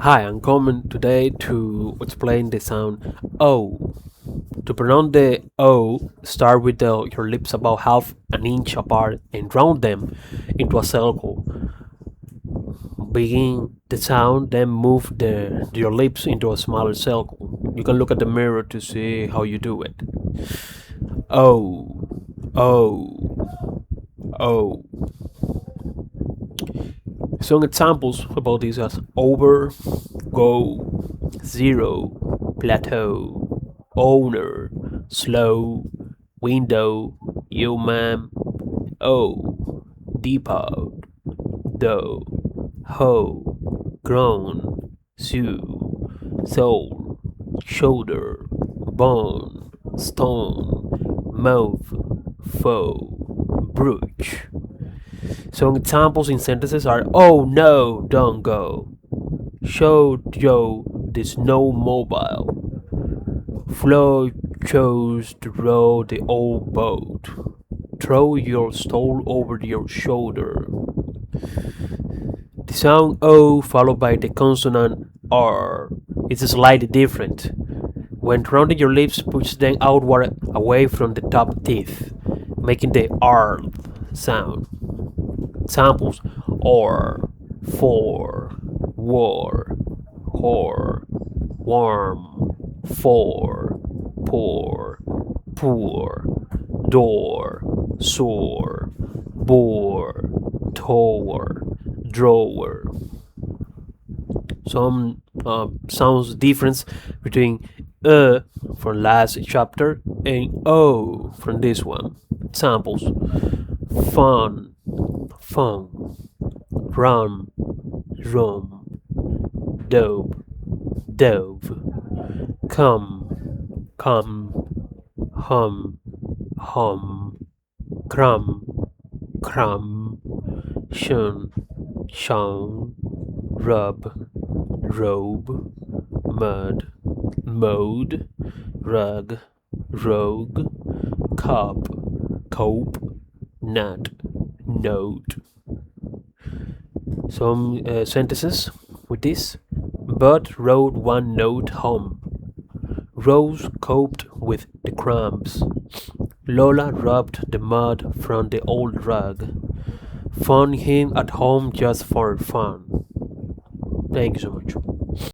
Hi, I'm coming today to explain the sound O. To pronounce the O, start with your lips about half an inch apart and round them into a circle. Begin the sound, then move your lips into a smaller circle. You can look at the mirror to see how you do it. O, O, O. Some examples about this as over, go, zero, plateau, owner, slow, window, you ma'am, oh, depot, dough, hoe, grown, sue, soul, shoulder, bone, stone, mouth, foe, brooch. Some examples in sentences are oh no, don't go. Show Joe the snowmobile. Flo chose to row the old boat. Throw your stole over your shoulder. The sound O followed by the consonant R is slightly different. When rounding your lips, push them outward away from the top teeth, making the R sound. Examples or, for, war, whore, warm, for, poor, poor, door, sore, bore, tower, drawer. Some sounds difference between from last chapter and O from this one. Examples: fun, fun, rum, rum, dope, dove, come, come, hum, hum, crumb, crumb, shun, shun, rub, robe, mud, mode, rug, rogue, cup, cope, nut, note. Some sentences with this. Bud rode one note home. Rose coped with the crumbs. Lola rubbed the mud from the old rug. Found him at home just for fun. Thank you so much.